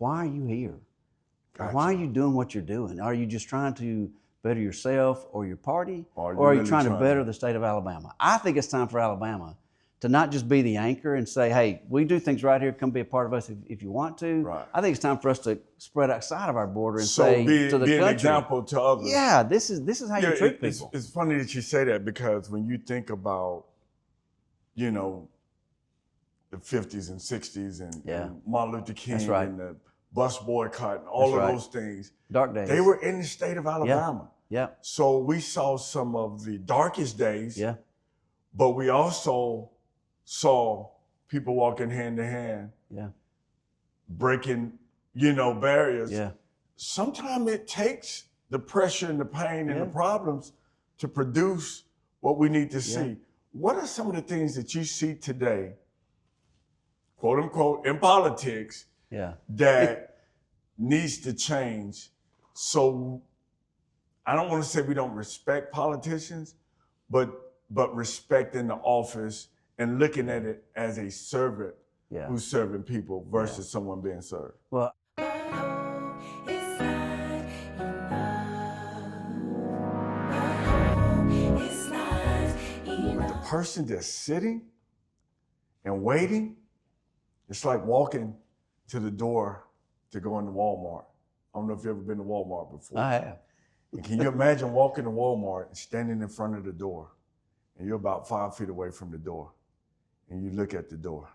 why are you here? Gotcha. Why are you doing what you're doing? Are you just trying to better yourself or your party? Or are you really trying to better the state of Alabama? I think it's time for Alabama to not just be the anchor and say, hey, we do things right here, come be a part of us if you want to. Right. I think it's time for us to spread outside of our border and say to the country. Be an example to others. Yeah, this is how you treat people. It's funny that you say that, because when you think about, you know, the 50s and 60s and Martin Luther King and the bus boycott and all of those things. Dark days. They were in the state of Alabama. Yeah. So we saw some of the darkest days. Yeah. But we also saw people walking hand to hand. Yeah. Breaking, you know, barriers. Yeah. Sometimes it takes the pressure and the pain and the problems to produce what we need to see. What are some of the things that you see today, quote unquote, in politics that needs to change? So I don't want to say we don't respect politicians, but respecting the office and looking at it as a servant who's serving people versus someone being served. Well, the person that's sitting and waiting, it's like walking to the door to go into Walmart. I don't know if you've ever been to Walmart before. I have. And can you imagine walking to Walmart and standing in front of the door, and you're about 5 feet away from the door, and you look at the door,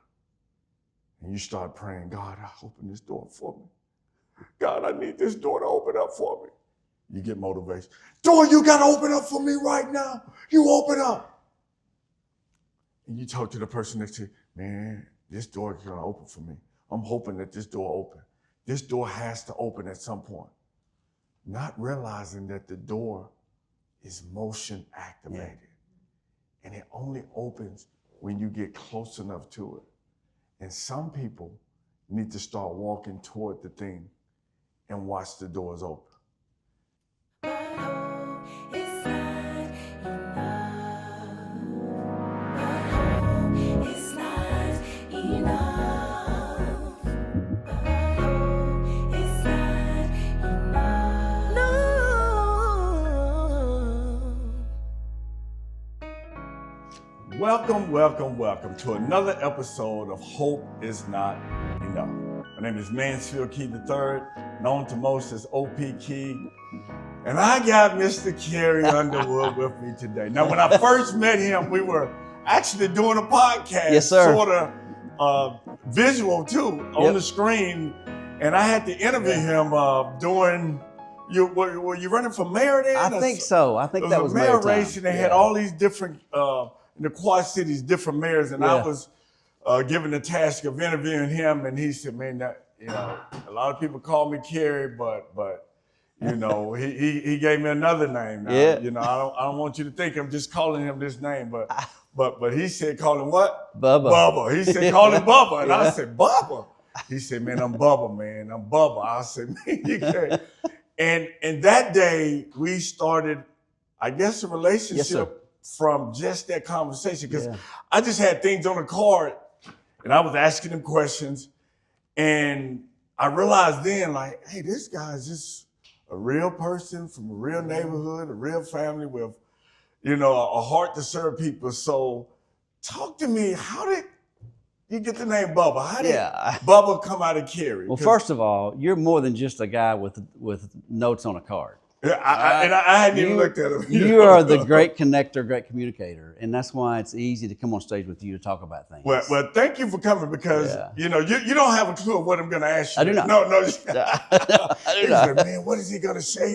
and you start praying, God, open this door for me. God, I need this door to open up for me. You get motivation. Door, you got to open up for me right now. You open up. And you talk to the person next to you, man, this door is going to open for me. I'm hoping that this door open. This door has to open at some point. Not realizing that the door is motion activated. And it only opens when you get close enough to it. And some people need to start walking toward the thing and watch the doors open. Welcome to another episode of Hope Is Not Enough. My name is Mansfield Key III, known to most as OP Key. And I got Mr. Kerry Underwood with me today. Now, when I first met him, we were actually doing a podcast. Yes, sir. Sort of visual too, on the screen. And I had to interview him during, were you running for mayor then? I think so. I think that was mayor mayor race, and they had all these different, in the Quad Cities, different mayors, and I was given the task of interviewing him, and he said, man, a lot of people call me Kerry, but he gave me another name now. I don't want you to think I'm just calling him this name, but he said, call him what? Bubba. He said, call him Bubba, and I said, Bubba? He said, man, I'm Bubba, man, I'm Bubba. I said, man, you can't. And that day, we started, I guess, a relationship from just that conversation, because I just had things on the card and I was asking him questions, and I realized then, like, hey, this guy's just a real person from a real neighborhood, a real family with, a heart to serve people. So talk to me, how did you get the name Bubba? How did Bubba come out of Kerry? Well, first of all, you're more than just a guy with notes on a card. Yeah, I hadn't even looked at him. You are the great connector, great communicator, and that's why it's easy to come on stage with you to talk about things. Well, thank you for coming, because you don't have a clue of what I'm going to ask you. I do not. No. I do not. Said, man, what is he going to say?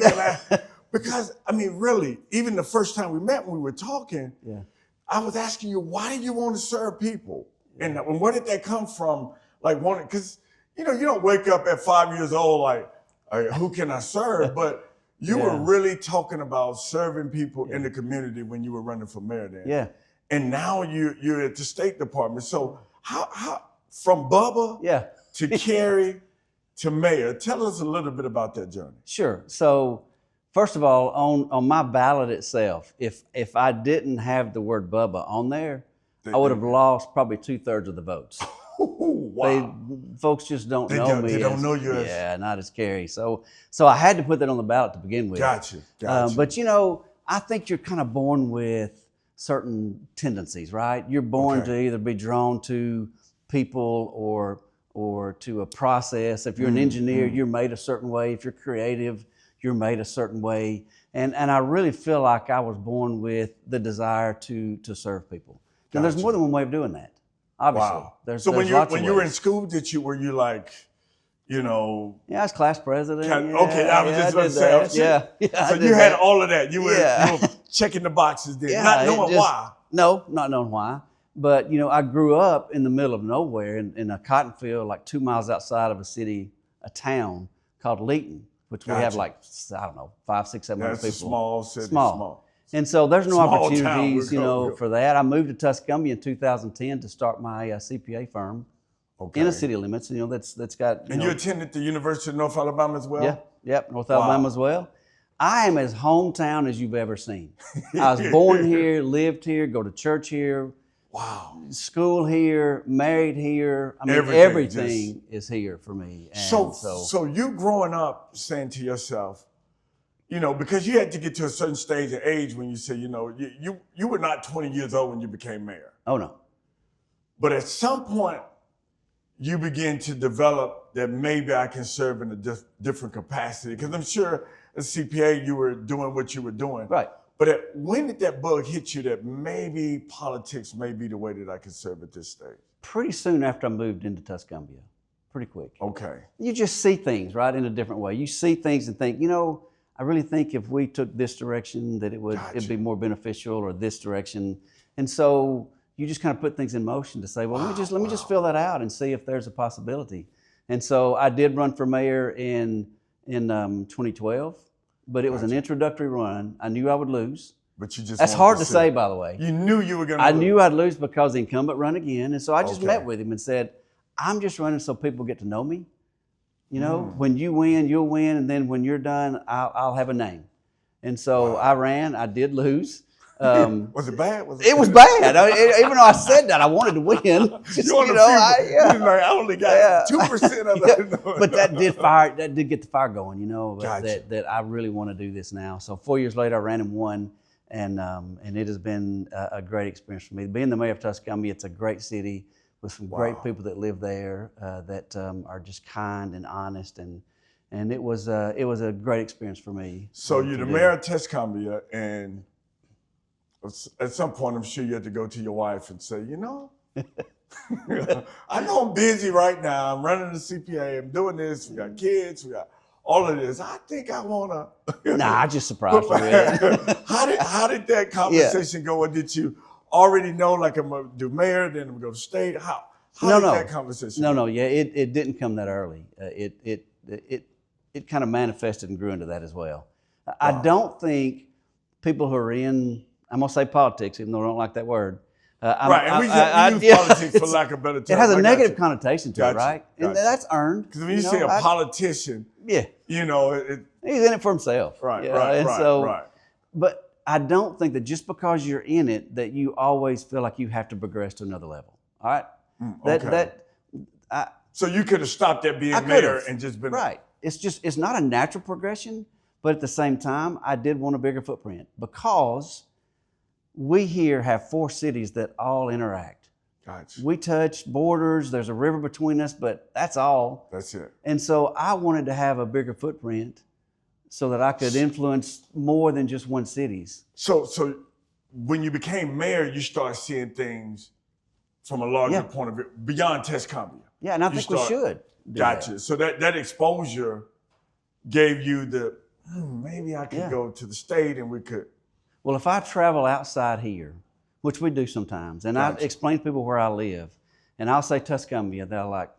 Because really, even the first time we met, when we were talking, I was asking you, why did you want to serve people, and where did that come from? Like, because you don't wake up at 5 years old like, who can I serve? But you were really talking about serving people in the community when you were running for mayor then. Yeah. And now you're at the State Department. So how from Bubba to Kerry to mayor, tell us a little bit about that journey. Sure. So first of all, on my ballot itself, if I didn't have the word Bubba on there, I would have lost probably 2/3 of the votes. Wow. Folks just don't know me. They don't know you as... Yeah, not as Kerry. So I had to put that on the ballot to begin with. Gotcha. But I think you're kind of born with certain tendencies, right? You're born to either be drawn to people or to a process. If you're an engineer, you're made a certain way. If you're creative, you're made a certain way. And I really feel like I was born with the desire to serve people. And there's more than one way of doing that. Obviously. Wow. There's when lots you were in school, were you like, Yeah, I was class president. Okay, I was just going to say. So you had all of that. You were checking the boxes then, not knowing why. No, not knowing why. But, I grew up in the middle of nowhere in a cotton field like 2 miles outside of a town called Leighton, which we have 500, 600, 700 people. That's a small city. Small. And so there's no opportunities, for that. I moved to Tuscumbia in 2010 to start my CPA firm in a city limits. That's got. And you attended the University of North Alabama as well? Yeah, yep, North Alabama as well. I am as hometown as you've ever seen. I was born here, lived here, go to church here. Wow. School here, married here. I mean, everything is here for me. And so you growing up saying to yourself, because you had to get to a certain stage of age when you say, you were not 20 years old when you became mayor. Oh, no. But at some point, you begin to develop that maybe I can serve in a different capacity. Because I'm sure as CPA, you were doing what you were doing. Right. But when did that bug hit you that maybe politics may be the way that I can serve at this stage? Pretty soon after I moved into Tuscumbia. Pretty quick. Okay. You just see things, right, in a different way. You see things and think, I really think if we took this direction that it'd be more beneficial, or this direction. And so you just kind of put things in motion to say, well, let me just fill that out and see if there's a possibility. And so I did run for mayor in 2012, but it was an introductory run. I knew I would lose. But you just That's hard to say, by the way. You knew you were going to lose. I knew I'd lose because the incumbent run again. And so I just met with him and said, I'm just running so people get to know me. When you win, you'll win. And then when you're done, I'll have a name. And so I ran. I did lose. Was it bad? It was bad. Even though I said that, I wanted to win. I only got 2% of it. But that did get the fire going, that I really want to do this now. So 4 years later, I ran and won. And it has been a great experience for me. Being the mayor of Tuscumbia, it's a great city with some great people that live there that are just kind and honest, and it was a great experience for me. So you're the mayor of Tuscumbia, and at some point, I'm sure you had to go to your wife and say, I know I'm busy right now. I'm running the CPA. I'm doing this. We got kids. We got all of this. I think I want to. Nah, I just surprised you. Really. How did that conversation go? Or did you already know, like, I'm going to do mayor, then I'm going to go to state? How did that conversation go? No. Yeah, it didn't come that early. It kind of manifested and grew into that as well. Wow. I don't think people who are in, I'm going to say politics, even though I don't like that word. And we use politics for lack of a better term. It has a negative connotation to it, right? And that's earned. Because when you say a politician, he's in it for himself. Right. But I don't think that just because you're in it, that you always feel like you have to progress to another level. All right? So you could have stopped at being mayor and just been... Right. It's not a natural progression, but at the same time, I did want a bigger footprint because we here have 4 cities that all interact. Gotcha. We touch borders, there's a river between us, but that's all. That's it. And so I wanted to have a bigger footprint so that I could influence more than just one cities. So when you became mayor, you started seeing things from a larger point of view, beyond Tuscumbia. Yeah, and I think we should. Gotcha. So that exposure gave you the, maybe I could go to the state and we could. Well, if I travel outside here, which we do sometimes, and I explain to people where I live, and I'll say Tuscumbia, they're like,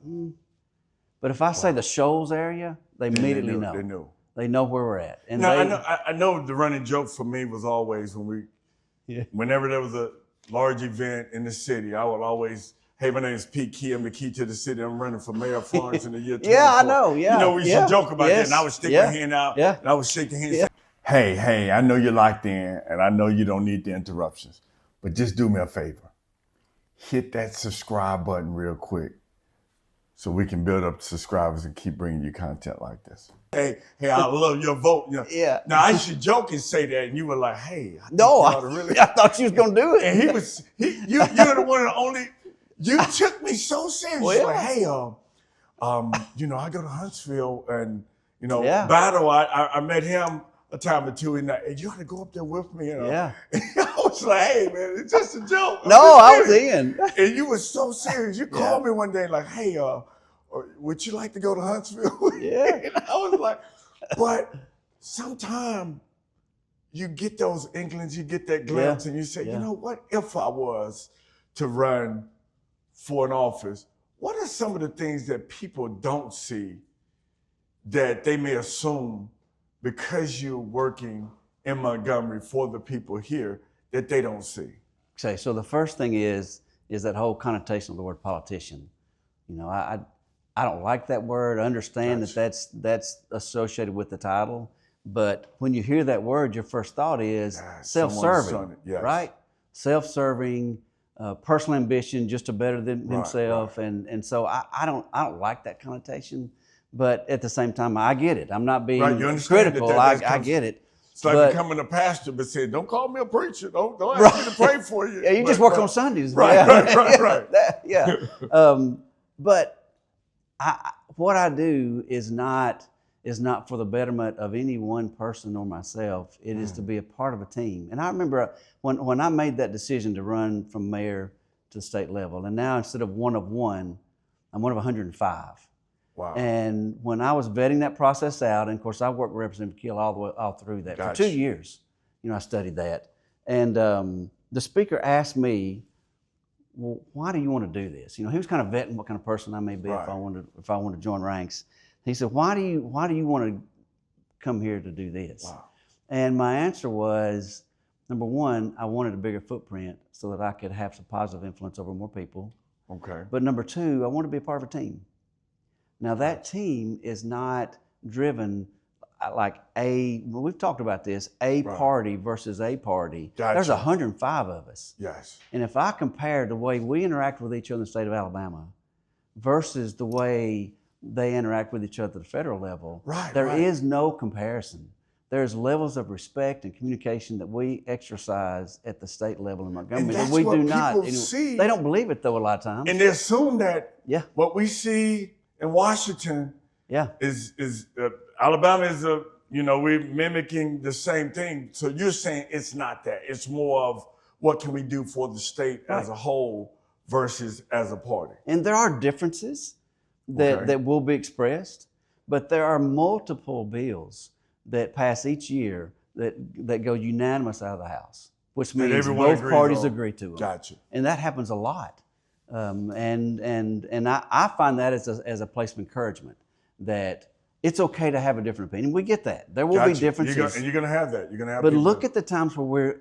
But if I say the Shoals area, they immediately know. They know. They know where we're at. And I know the running joke for me was always whenever there was a large event in the city, I would always, hey, my name is Pete Key. I'm the key to the city. I'm running for mayor of Florence in the year 2024. Yeah, I know. Yeah. We used to joke about that, and I would stick my hand out, and I would shake your hand. Hey, I know you're locked in, and I know you don't need the interruptions, but just do me a favor. Hit that subscribe button real quick so we can build up subscribers and keep bringing you content like this. Hey, I love your vote. You know. Yeah. Now I used to joke and say that, and you were like, "Hey, I thought you was gonna do it." And you're the one and only. You took me so serious. Well, yeah. Like, hey, I go to Huntsville, and Yeah. Battle. I met him a time or two, and you got to go up there with me. Yeah. I was like, hey, man, it's just a joke. No, I was in. And you were so serious. You called me one day like, hey, would you like to go to Huntsville? Yeah. And I was like, but sometimes you get those inklings, you get that glimpse, and you say, you know, what if I was to run for an office? What are some of the things that people don't see that they may assume because you're working in Montgomery for the people here that they don't see? Okay, so the first thing is that whole connotation of the word politician. I don't like that word. I understand that that's associated with the title, but when you hear that word, your first thought is self-serving, right? Self-serving, personal ambition, just to better himself, and so I don't like that connotation. But at the same time, I get it. I'm not being critical. I get it. It's like becoming a pastor, but saying, "Don't call me a preacher. Don't ask me to pray for you." Yeah, you just work on Sundays. Right. But what I do is not for the betterment of any one person or myself. It is to be a part of a team. And I remember when I made that decision to run from mayor to the state level, and now instead of one of one, I'm one of 105. Wow. And when I was vetting that process out, and of course I worked with Representative Keel all through that for 2 years. I studied that. And the speaker asked me, well, why do you want to do this? He was kind of vetting what kind of person I may be if I wanted to join ranks. He said, why do you want to come here to do this? Wow. And my answer was, number one, I wanted a bigger footprint so that I could have some positive influence over more people. Okay. But number two, I want to be a part of a team. Now that team is not driven like we've talked about this, party versus a party. Gotcha. There's 105 of us. Yes. And if I compare the way we interact with each other in the state of Alabama versus the way they interact with each other at the federal level, there is no comparison. There's levels of respect and communication that we exercise at the state level in Montgomery that we do not. See. They don't believe it though a lot of times. And they assume that what we see in Washington is Alabama is we're mimicking the same thing. So you're saying it's not that. It's more of what can we do for the state as a whole versus as a party. And there are differences that will be expressed, but there are multiple bills that pass each year that go unanimous out of the House, which means both parties agree to them. Gotcha. And that happens a lot. And I find that as a place of encouragement that it's okay to have a different opinion. We get that. There will be differences. And you're going to have that. You're going to have. But look at the times where we're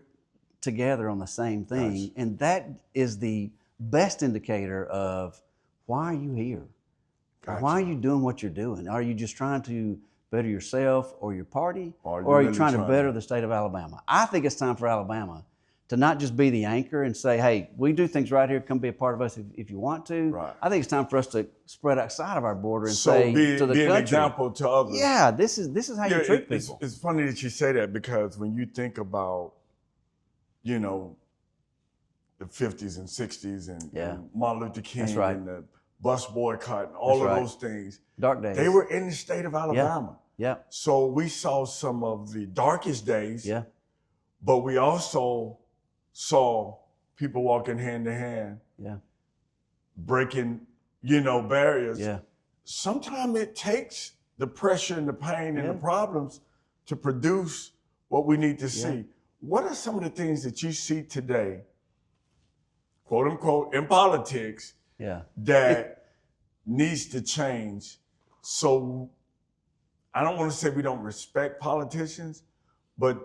together on the same thing, Gotcha. and that is the best indicator of why are you here? Gotcha. Why are you doing what you're doing? Are you just trying to better yourself or your party, or are you really trying to better the state of Alabama? I think it's time for Alabama to not just be the anchor and say, hey, we do things right here, come be a part of us if you want to. Right. I think it's time for us to spread outside of our border and say to the country. An example to others. Yeah, this is how you treat people. It's funny that you say that, because when you think about, the 50s and 60s and Martin Luther King and the bus boycott and all of those things. Dark days. They were in the state of Alabama. Yeah. So we saw some of the darkest days. Yeah. But we also saw people walking hand to hand. Yeah. Breaking, barriers. Yeah. Sometimes it takes the pressure and the pain and the problems to produce what we need to see. What are some of the things that you see today, quote unquote, in politics that needs to change? So I don't want to say we don't respect politicians, but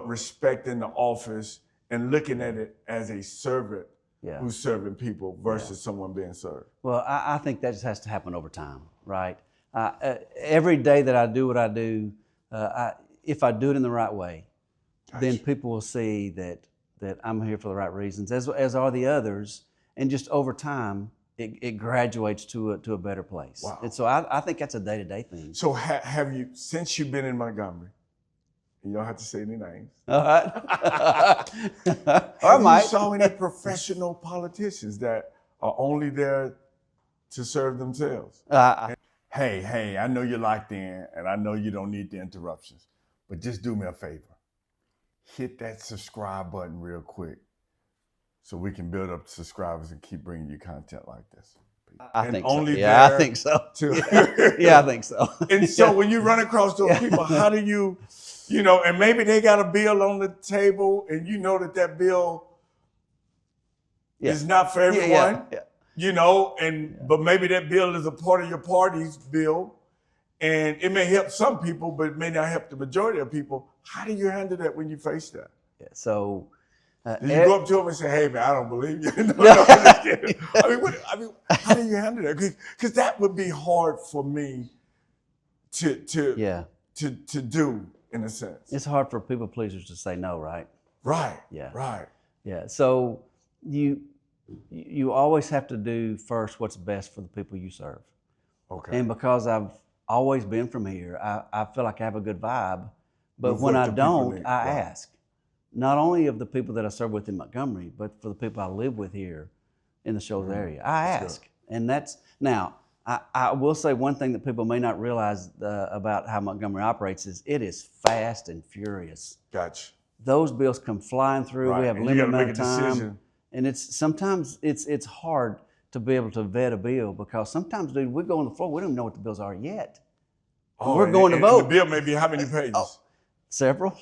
respecting the office and looking at it as a servant who's serving people versus someone being served. Well, I think that just has to happen over time, right? Every day that I do what I do, if I do it in the right way, then people will see that I'm here for the right reasons, as are the others. And just over time, it graduates to a better place. Wow. And so I think that's a day-to-day thing. So have you, since you've been in Montgomery, you don't have to say any names. All right. Have you saw any professional politicians that are only there to serve themselves? Hey, I know you're locked in, and I know you don't need the interruptions, but just do me a favor. Hit that subscribe button real quick so we can build up subscribers and keep bringing you content like this. I think so. Yeah, I think so. Yeah, I think so. And so when you run across those people, how do you, and maybe they got a bill on the table and you know that bill is not for everyone, but maybe that bill is a part of your party's bill and it may help some people, but it may not help the majority of people. How do you handle that when you face that? Yeah, so do you go up to them and say, "Hey, man, I don't believe you"? I mean, how do you handle that? Because that would be hard for me to do in a sense. It's hard for people pleasers to say no, right? Right. Yeah. Right. Yeah. So you always have to do first what's best for the people you serve. Okay. And because I've always been from here, I feel like I have a good vibe. But when I don't, I ask. Not only of the people that I serve with in Montgomery, but for the people I live with here in the Shoals area. I ask. And that's, now, I will say one thing that people may not realize about how Montgomery operates is it is fast and furious. Gotcha. Those bills come flying through. Right. We have and limited you gotta amount make a of time. decision. And sometimes it's hard to be able to vet a bill because sometimes, dude, we go on the floor, we don't even know what the bills are yet. We're going to vote. The bill may be how many pages? Several.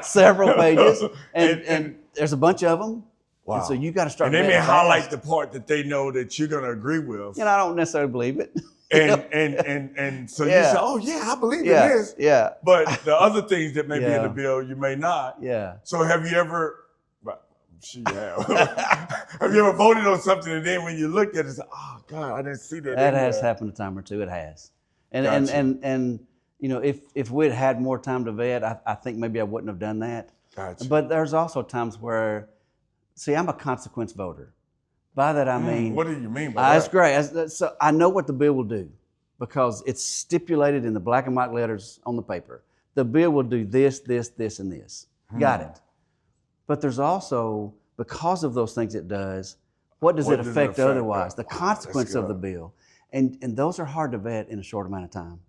Several pages. And there's a bunch of them. Wow. And so you got to start. And they may highlight the part that they know that you're going to agree with. And I don't necessarily believe it. And so you say, "Oh yeah, I believe in this." Yeah. But the other things that may be in the bill, you may not. Yeah. So have you ever? Have you ever voted on something and then when you look at it, it's like, "Oh God, I didn't see that." That has happened a time or two. It has. And if we'd had more time to vet, I think maybe I wouldn't have done that. Gotcha. But there's also times where, see, I'm a consequence voter. By that I mean, what do you mean by that? That's great. So I know what the bill will do because it's stipulated in the black and white letters on the paper. The bill will do this, this, this, and this. Got it. But there's also, because of those things it does, what does it affect otherwise? The consequence of the bill. And those are hard to vet in a short amount of time,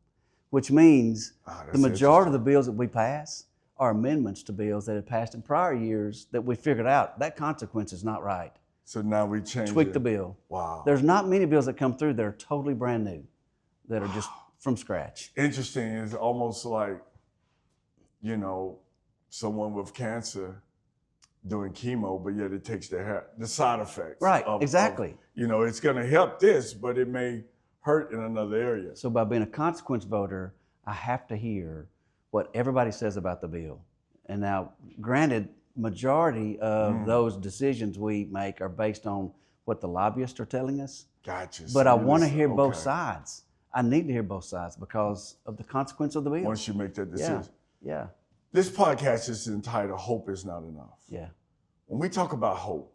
which means the majority of the bills that we pass are amendments to bills that have passed in prior years that we figured out that consequence is not right. So now we tweak the bill. Wow. There's not many bills that come through that are totally brand new, that are just from scratch. Interesting. It's almost like, someone with cancer doing chemo, but yet it takes the side effects. Right, exactly. It's going to help this, but it may hurt in another area. So by being a consequence voter, I have to hear what everybody says about the bill. And now, granted, majority of those decisions we make are based on what the lobbyists are telling us. Gotcha. But I want to hear both sides. I need to hear both sides because of the consequence of the bill. Once you make that decision. Yeah. This podcast is entitled Hope Is Not Enough. Yeah. When we talk about hope,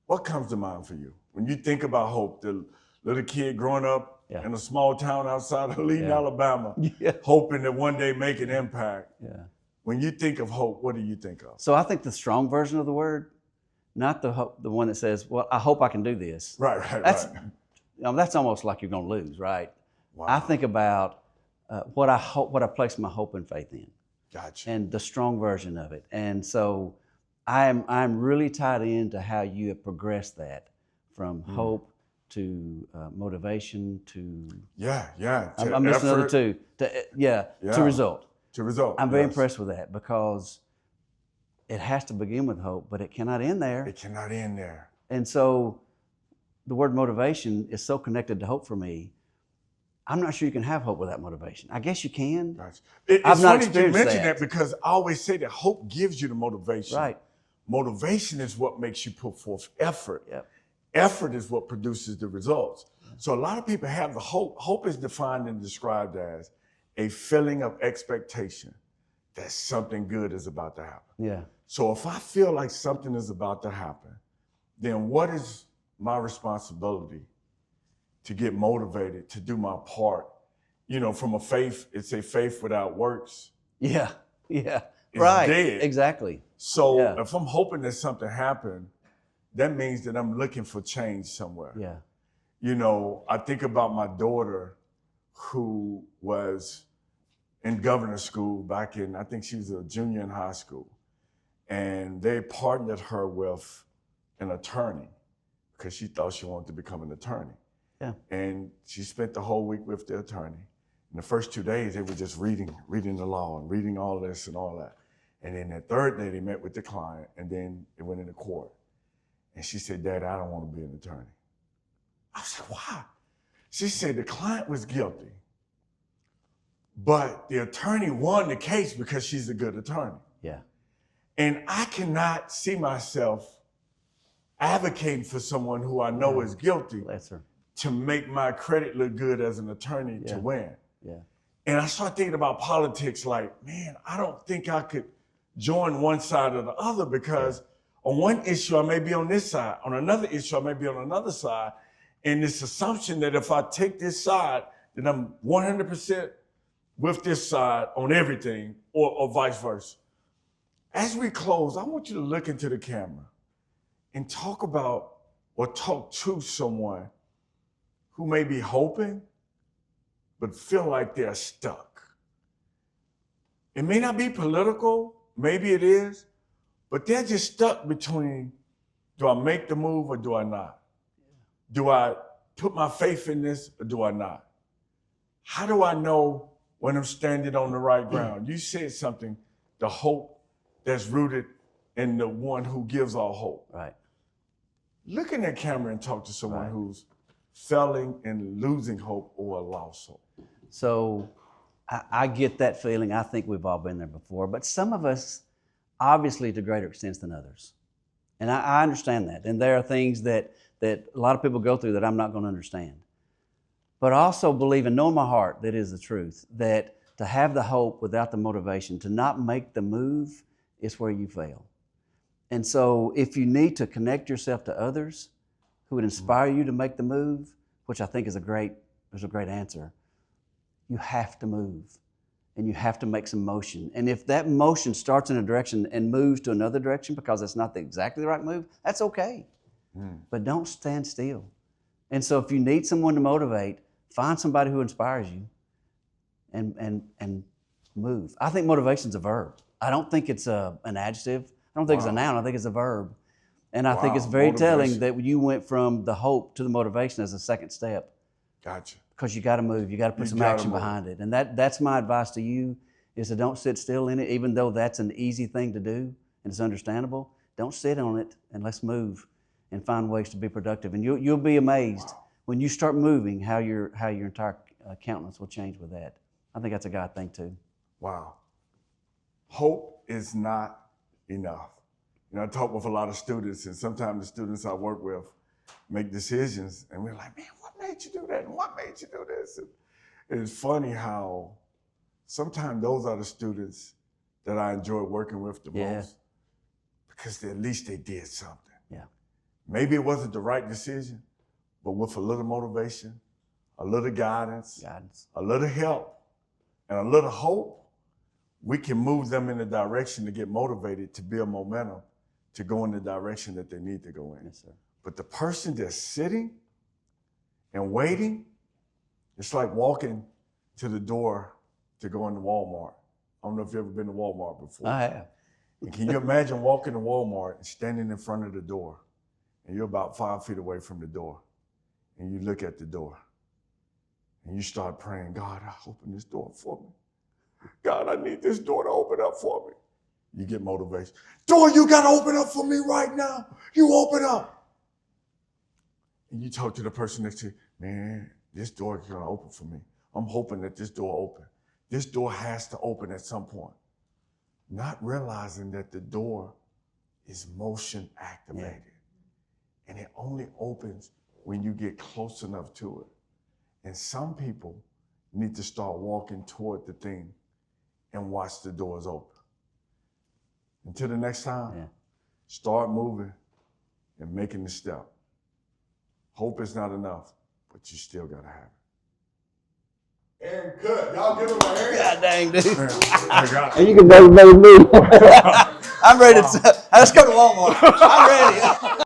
what comes to mind for you? When you think about hope, the little kid growing up in a small town outside of Leighton, Alabama, hoping to one day make an impact. Yeah. When you think of hope, what do you think of? So I think the strong version of the word, not the one that says, "Well, I hope I can do this." Right. That's almost like you're going to lose, right? Wow. I think about what I place my hope and faith in. Gotcha. And the strong version of it. And so I'm really tied into how you have progressed that from hope to motivation to I'm missing another two to result. To result. I'm very impressed with that because it has to begin with hope, but it cannot end there. It cannot end there. And so the word motivation is so connected to hope for me. I'm not sure you can have hope without motivation. I guess you can. Gotcha. It's funny you mention that because I always say that hope gives you the motivation. Right. Motivation is what makes you put forth effort. Yep. Effort is what produces the results. So a lot of people have the hope. Hope is defined and described as a feeling of expectation that something good is about to happen. Yeah. So if I feel like something is about to happen, then what is my responsibility to get motivated, to do my part. You know, from a faith, it's a faith without works. Yeah, yeah, It's right, dead. exactly. So Yeah. if I'm hoping that something happened, that means that I'm looking for change somewhere. Yeah, You know, I think about my daughter who was in governor school back in, I think she was a junior in high school. And they partnered her with an attorney because she thought she wanted to become an attorney. yeah, And she spent the whole week with the attorney. In the first 2 days, they were just reading the law and reading all this and all that. And then the third day, they met with the client, and then it went into court. And she said, "Dad, I don't want to be an attorney." I said, "Why?" She said the client was guilty, but the attorney won the case because she's a good attorney. yeah, And I cannot see myself advocating for someone who I know is guilty bless her. to make my credit look good as an attorney to win. Yeah, And I started thinking about politics like, man, I don't think I could join one side or the other because on one issue, I may be on this side. On another issue, I may be on another side. And this assumption that if I take this side, then I'm 100% with this side on everything or vice versa. As we close, I want you to look into the camera and talk about or talk to someone who may be hoping but feel like they're stuck. It may not be political, maybe it is, but they're just stuck between, do I make the move or do I not? Do I put my faith in this or do I not? How do I know when I'm standing on the right ground? You said something, the hope that's rooted in the one who gives all hope. right. Look in that camera and talk to someone Right. who's failing and losing hope or lost hope. So I get that feeling. I think we've all been there before, but some of us, obviously to greater extents than others. And I understand that. And there are things that a lot of people go through that I'm not going to understand. But I also believe and know in my heart that is the truth, that to have the hope without the motivation, to not make the move is where you fail. And so if you need to connect yourself to others who would inspire you to make the move, which I think is a great answer, you have to move and you have to make some motion. And if that motion starts in a direction and moves to another direction because it's not exactly the right move, that's okay. But don't stand still. And so if you need someone to motivate, find somebody who inspires you and move. I think motivation's a verb. I don't think it's an adjective. I don't think it's a noun. I think it's a verb. And I think it's very telling that you went from the hope to the motivation as a second step. Gotcha. Because you got to move. You got to put some action behind it. And that's my advice to you, is to don't sit still in it, even though that's an easy thing to do and it's understandable. Don't sit on it, and let's move and find ways to be productive. And you'll be amazed when you start moving how your entire countenance will change with that. I think that's a God thing too. Wow. Hope is not enough. You know, I talk with a lot of students, and sometimes the students I work with make decisions, and we're like, man, what made you do that? And what made you do this? And it's funny how sometimes those are the students that I enjoy working with the most, because at least they did something. Yeah. Maybe it wasn't the right decision, but with a little motivation, a little guidance, a little help, and a little hope, we can move them in the direction to get motivated, to build momentum, to go in the direction that they need to go in. Yes, sir. But the person that's sitting and waiting, it's like walking to the door to go into Walmart. I don't know if you've ever been to Walmart before. I have. And can you imagine walking to Walmart and standing in front of the door, and you're about 5 feet away from the door, and you look at the door, and you start praying, God, open this door for me. God, I need this door to open up for me. You get motivation. Door, you got to open up for me right now. You open up. And you talk to the person next to you, man, this door is going to open for me. I'm hoping that this door open. This door has to open at some point. Not realizing that the door is motion activated. And it only opens when you get close enough to it. And some people need to start walking toward the thing and watch the doors open. Until the next time, start moving and making the step. Hope is not enough, but you still got to have it. And cut. Y'all give him a hand. God dang, dude. And you can motivate me. I'm ready to. Let's go to Walmart. I'm ready.